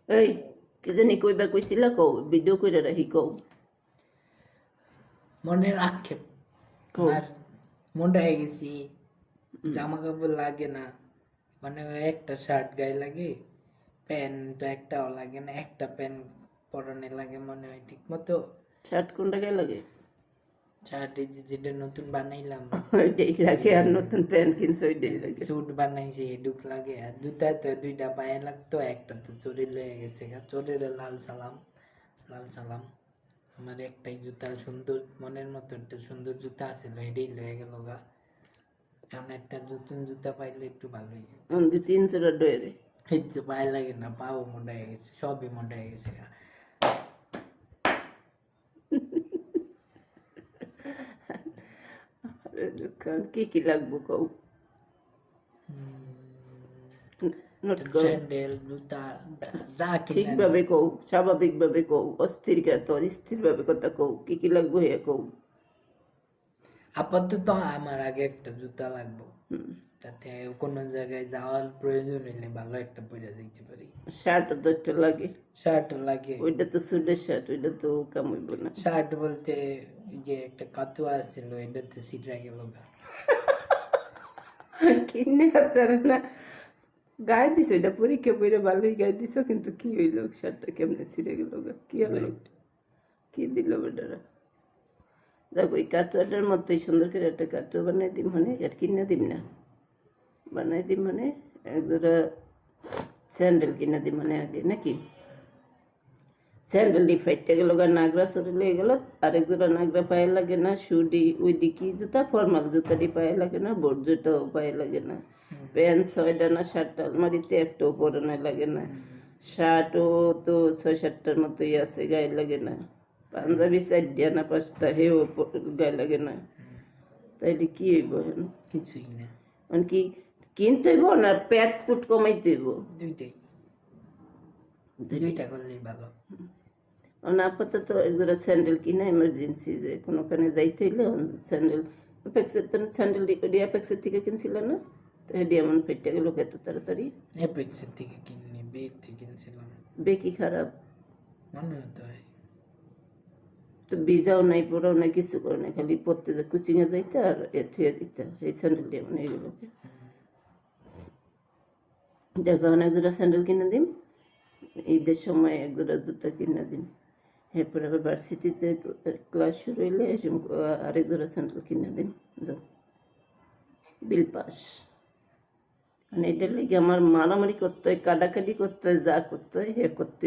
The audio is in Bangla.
এই কি জানি কইবা কইছিলা কও ভিডিও কইরা রাখি কও মনের আক্ষেপ কও আর মোটা হয়ে গেছি, জামা কাপড় লাগে না, মানে একটা শার্ট গায়ে লাগে, প্যান্ট তো একটাও লাগে না, একটা প্যান্ট পরনে লাগে মনে হয় ঠিক মতো। শার্ট কোন টাকায় লাগে শার্ট এই যে যেটা নতুন বানাইলাম, ওইটাই লাগে আর নতুন প্যান্ট কিনছে ওইটাই লাগে স্যুট বানাইছি এডুক লাগে, আর জুতা তো দুইটা পায়ে লাগতো, একটা তো চোরে লয়ে গেছে, চোরের লাল সালাম, লাল সালাম। আমার একটাই জুতা সুন্দর মনের মতো একটা সুন্দর জুতা আছে, এটাই লয়ে গেল গা। এখন একটা নতুন জুতা পাইলে একটু ভালোই হতো। অন্দি 3 জোড়া ডয়েরে এই তো পায়ে লাগে না, পাও মোটা হয়ে গেছে, সবই মোটা হয়ে গেছে গা। কি কি লাগবো কও নোট কও স্যান্ডেল জুতা যা কিনা ঠিকভাবে কও স্বাভাবিকভাবে কও অস্থির তো স্থিরভাবে কথা কও কি কি লাগবো হে কও আপাতত আমার আগে একটা জুতা লাগবে, যাতে কোনো জায়গায় যাওয়ার প্রয়োজন হইলে ভালো একটা পরে যাইতে পারি। শার্ট তো একটা লাগে শার্ট লাগে, ওইটা তো সুটের শার্ট ওইটা তো কাম হইব না শার্ট বলতে ওই যে একটা কাতুয়া ছিল, এটা তো সিটরা গেল গা। কিনে হাতার না গায়ে দিছো এটা পরীক্ষা পড়ে ভালোই গায়ে দিছো কিন্তু কি হইলো শার্টটা কেমনে ছিঁড়ে গেল কি হলো কি দিল বেটারা দেখো ওই কাতুয়াটার মতোই সুন্দর করে একটা কাতুয়া বানাই দিম মানে আর কিনে দিম না বানাই দিম মানে একজোড়া স্যান্ডেল কিনে দিম মানে আগে নাকি স্যান্ডেল ডি ফাইটটা গেল গা নাগরা সরে লেগে গেল আরেক জোড়া নাগরা পায়ে লাগে না শুডি ওই দিকে জুতা ফর্মাল জুতাটি পায়ে লাগে না বোর্ড জুতাও পায়ে লাগে না প্যান্ট 6 ডানা শার্ট আলমারিতে একটাও পরনে লাগে না শার্টও তো 6-7টার মতোই আছে গায়ে লাগে না পাঞ্জাবি 4 ডানা 5টা হেও গায়ে লাগে না তাইলে কি হইব কিছুই না, মানে কি কিনতে হইব না প্যাট পুট কমাইতে হইব দুইটাই, দুইটা করলেই ভালো। না আপাতত একজোড়া স্যান্ডেল কিনা এমার্জেন্সি যে কোনোখানে যাইতে হইলে স্যান্ডেল অ্যাপেক্সের তো স্যান্ডেল অ্যাপেক্সের থেকে কিনছিল না তো হেডি এমন ফেটে গেল এত তাড়াতাড়ি অ্যাপেক্সের থেকে কিনিনি, বেগ থেকে কিনছিলাম, বেকি খারাপ মনে হতো হয়। তো ভিজাও নাই পড়াও নাই কিছু করে নাই খালি পড়তে যে কোচিংয়ে যাইতে আর এ থুয়ে দিতে এই স্যান্ডেল দিয়ে মানে এগুলোকে দেখো অনেক জোড়া স্যান্ডেল কিনে দিন ঈদের সময় এক জোড়া জুতা কিনে দিন এরপরে আবার ভার্সিটিতে ক্লাস শুরু হইলে আরেক জোড়া স্যান্ডেল কিনে দিন যাও বিল পাস মানে এটার লেগে আমার মারামারি করতে হয় কাটাকাটি করতে হয় যা করতে হয় হে করতে